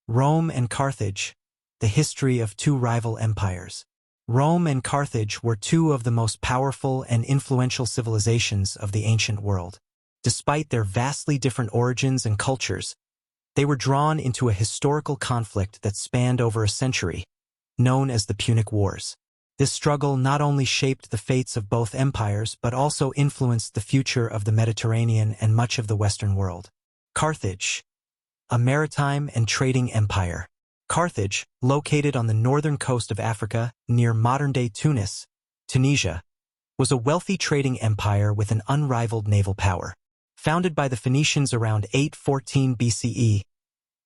Rome and Carthage, the history of two rival empires. Rome and Carthage were two of the most powerful and influential civilizations of the ancient world. Despite their vastly different origins and cultures, they were drawn into a historical conflict that spanned over a century, known as the Punic Wars. This struggle not only shaped the fates of both empires but also influenced the future of the Mediterranean and much of the Western world. Carthage, a maritime and trading empire. Carthage, located on the northern coast of Africa near modern-day Tunis, Tunisia, was a wealthy trading empire with an unrivaled naval power. Founded by the Phoenicians around 814 BCE,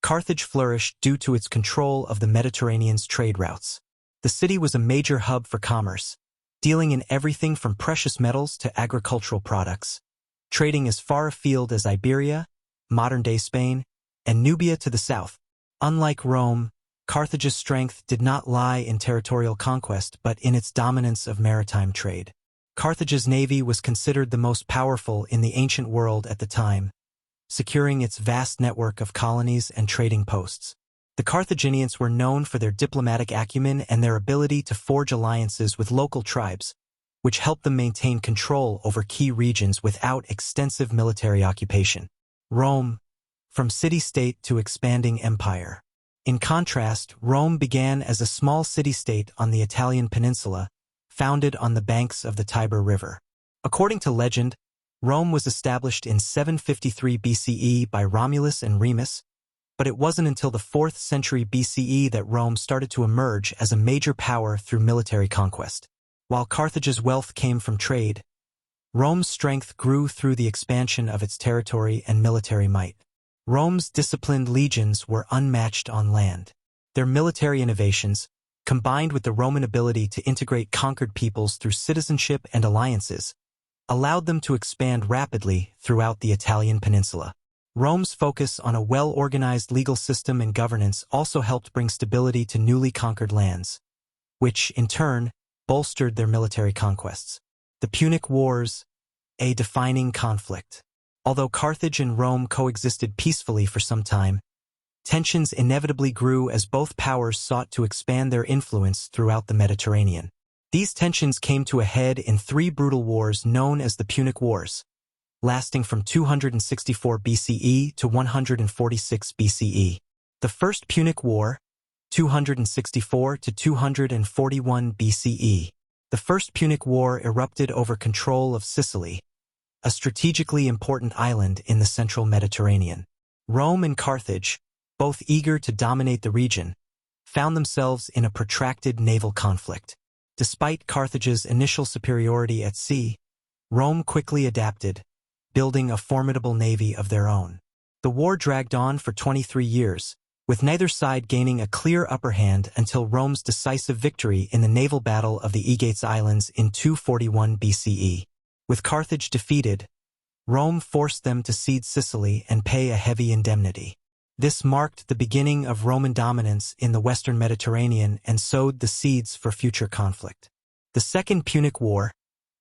Carthage flourished due to its control of the Mediterranean's trade routes. The city was a major hub for commerce, dealing in everything from precious metals to agricultural products, trading as far afield as Iberia, modern-day Spain, and Nubia to the south. Unlike Rome, Carthage's strength did not lie in territorial conquest but in its dominance of maritime trade. Carthage's navy was considered the most powerful in the ancient world at the time, securing its vast network of colonies and trading posts. The Carthaginians were known for their diplomatic acumen and their ability to forge alliances with local tribes, which helped them maintain control over key regions without extensive military occupation. Rome, from city-state to expanding empire. In contrast, Rome began as a small city-state on the Italian peninsula, founded on the banks of the Tiber River. According to legend, Rome was established in 753 BCE by Romulus and Remus, but it wasn't until the 4th century BCE that Rome started to emerge as a major power through military conquest. While Carthage's wealth came from trade, Rome's strength grew through the expansion of its territory and military might. Rome's disciplined legions were unmatched on land. Their military innovations, combined with the Roman ability to integrate conquered peoples through citizenship and alliances, allowed them to expand rapidly throughout the Italian peninsula. Rome's focus on a well-organized legal system and governance also helped bring stability to newly conquered lands, which, in turn, bolstered their military conquests. The Punic Wars, a defining conflict. Although Carthage and Rome coexisted peacefully for some time, tensions inevitably grew as both powers sought to expand their influence throughout the Mediterranean. These tensions came to a head in 3 brutal wars known as the Punic Wars, lasting from 264 BCE to 146 BCE. The First Punic War, 264 to 241 BCE. The First Punic War erupted over control of Sicily, a strategically important island in the central Mediterranean. Rome and Carthage, both eager to dominate the region, found themselves in a protracted naval conflict. Despite Carthage's initial superiority at sea, Rome quickly adapted, building a formidable navy of their own. The war dragged on for 23 years, with neither side gaining a clear upper hand until Rome's decisive victory in the naval battle of the Aegates Islands in 241 BCE. With Carthage defeated, Rome forced them to cede Sicily and pay a heavy indemnity. This marked the beginning of Roman dominance in the western Mediterranean and sowed the seeds for future conflict. The Second Punic War,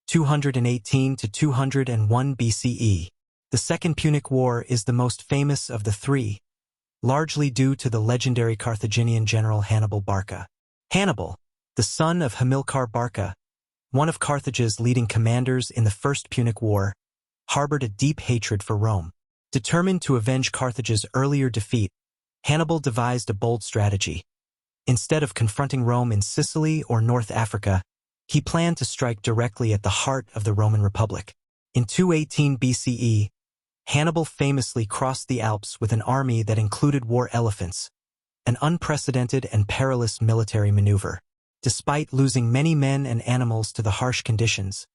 218 to 201 BCE. The Second Punic War is the most famous of the 3, largely due to the legendary Carthaginian general Hannibal Barca. Hannibal, the son of Hamilcar Barca, one of Carthage's leading commanders in the First Punic War, harbored a deep hatred for Rome. Determined to avenge Carthage's earlier defeat, Hannibal devised a bold strategy. Instead of confronting Rome in Sicily or North Africa, he planned to strike directly at the heart of the Roman Republic. In 218 BCE, Hannibal famously crossed the Alps with an army that included war elephants, an unprecedented and perilous military maneuver. Despite losing many men and animals to the harsh conditions,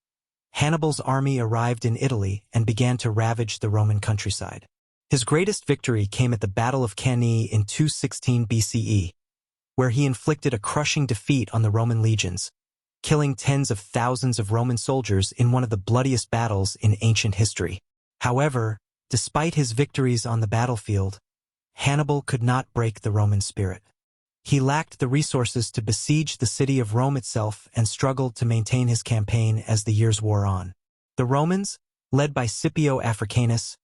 Hannibal's army arrived in Italy and began to ravage the Roman countryside. His greatest victory came at the Battle of Cannae in 216 BCE, where he inflicted a crushing defeat on the Roman legions, killing tens of thousands of Roman soldiers in one of the bloodiest battles in ancient history. However, despite his victories on the battlefield, Hannibal could not break the Roman spirit. He lacked the resources to besiege the city of Rome itself and struggled to maintain his campaign as the years wore on. The Romans, led by Scipio Africanus,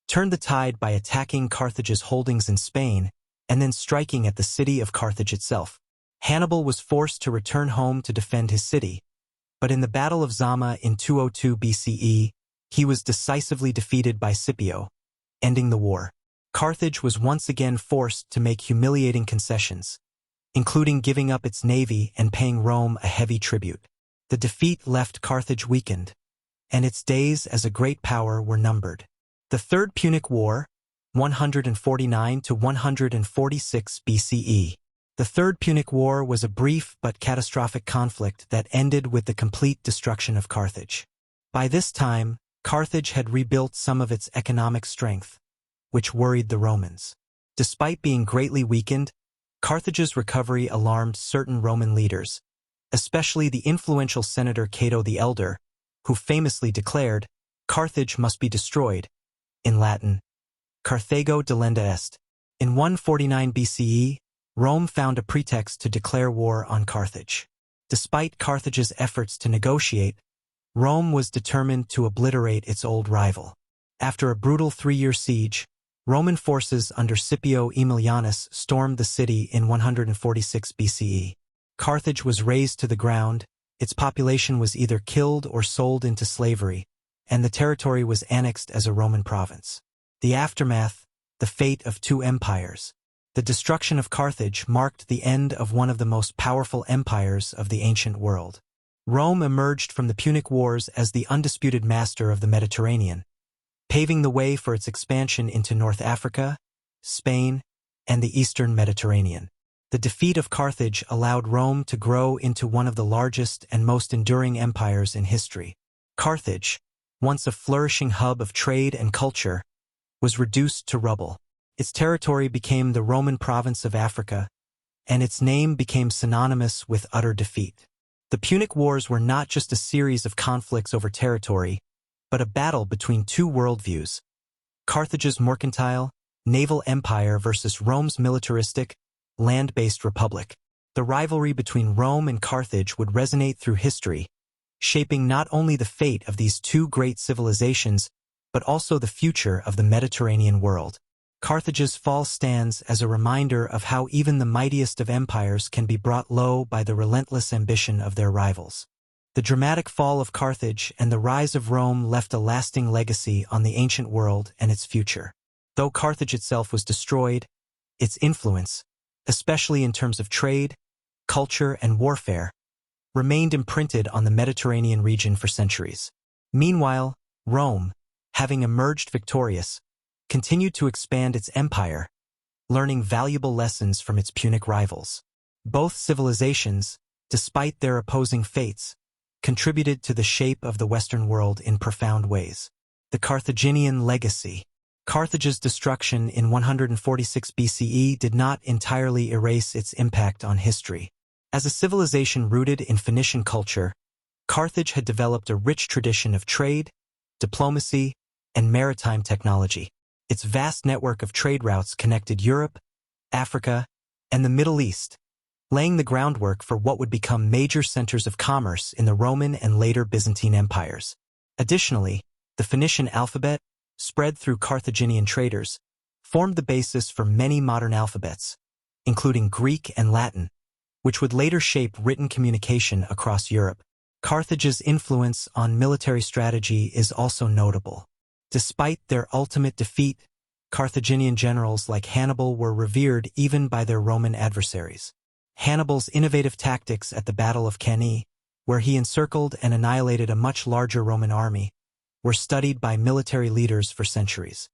turned the tide by attacking Carthage's holdings in Spain and then striking at the city of Carthage itself. Hannibal was forced to return home to defend his city, but in the Battle of Zama in 202 BCE, he was decisively defeated by Scipio, ending the war. Carthage was once again forced to make humiliating concessions, including giving up its navy and paying Rome a heavy tribute. The defeat left Carthage weakened, and its days as a great power were numbered. The Third Punic War, 149 to 146 BCE. The Third Punic War was a brief but catastrophic conflict that ended with the complete destruction of Carthage. By this time, Carthage had rebuilt some of its economic strength, which worried the Romans. Despite being greatly weakened, Carthage's recovery alarmed certain Roman leaders, especially the influential senator Cato the Elder, who famously declared, "Carthage must be destroyed," in Latin, Carthago delenda est. In 149 BCE, Rome found a pretext to declare war on Carthage. Despite Carthage's efforts to negotiate, Rome was determined to obliterate its old rival. After a brutal 3-year siege, Roman forces under Scipio Aemilianus stormed the city in 146 BCE. Carthage was razed to the ground, its population was either killed or sold into slavery, and the territory was annexed as a Roman province. The aftermath, the fate of two empires. The destruction of Carthage marked the end of one of the most powerful empires of the ancient world. Rome emerged from the Punic Wars as the undisputed master of the Mediterranean, paving the way for its expansion into North Africa, Spain, and the Eastern Mediterranean. The defeat of Carthage allowed Rome to grow into one of the largest and most enduring empires in history. Carthage, once a flourishing hub of trade and culture, was reduced to rubble. Its territory became the Roman province of Africa, and its name became synonymous with utter defeat. The Punic Wars were not just a series of conflicts over territory, but a battle between two worldviews: Carthage's mercantile, naval empire versus Rome's militaristic, land-based republic. The rivalry between Rome and Carthage would resonate through history, shaping not only the fate of these two great civilizations, but also the future of the Mediterranean world. Carthage's fall stands as a reminder of how even the mightiest of empires can be brought low by the relentless ambition of their rivals. The dramatic fall of Carthage and the rise of Rome left a lasting legacy on the ancient world and its future. Though Carthage itself was destroyed, its influence, especially in terms of trade, culture, and warfare, remained imprinted on the Mediterranean region for centuries. Meanwhile, Rome, having emerged victorious, continued to expand its empire, learning valuable lessons from its Punic rivals. Both civilizations, despite their opposing fates, contributed to the shape of the Western world in profound ways. The Carthaginian legacy. Carthage's destruction in 146 BCE did not entirely erase its impact on history. As a civilization rooted in Phoenician culture, Carthage had developed a rich tradition of trade, diplomacy, and maritime technology. Its vast network of trade routes connected Europe, Africa, and the Middle East, laying the groundwork for what would become major centers of commerce in the Roman and later Byzantine empires. Additionally, the Phoenician alphabet, spread through Carthaginian traders, formed the basis for many modern alphabets, including Greek and Latin, which would later shape written communication across Europe. Carthage's influence on military strategy is also notable. Despite their ultimate defeat, Carthaginian generals like Hannibal were revered even by their Roman adversaries. Hannibal's innovative tactics at the Battle of Cannae, where he encircled and annihilated a much larger Roman army, were studied by military leaders for centuries.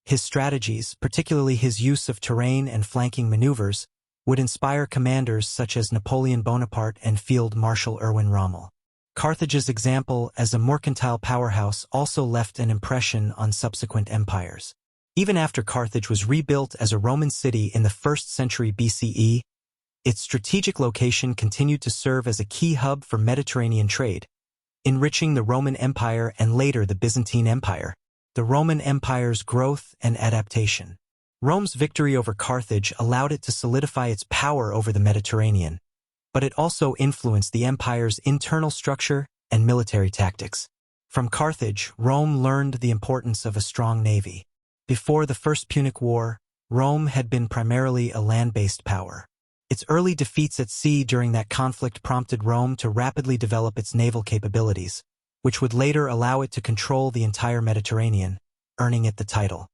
His strategies, particularly his use of terrain and flanking maneuvers, would inspire commanders such as Napoleon Bonaparte and Field Marshal Erwin Rommel. Carthage's example as a mercantile powerhouse also left an impression on subsequent empires. Even after Carthage was rebuilt as a Roman city in the 1st century BCE, its strategic location continued to serve as a key hub for Mediterranean trade, enriching the Roman Empire and later the Byzantine Empire. The Roman Empire's growth and adaptation. Rome's victory over Carthage allowed it to solidify its power over the Mediterranean, but it also influenced the empire's internal structure and military tactics. From Carthage, Rome learned the importance of a strong navy. Before the First Punic War, Rome had been primarily a land-based power. Its early defeats at sea during that conflict prompted Rome to rapidly develop its naval capabilities, which would later allow it to control the entire Mediterranean, earning it the title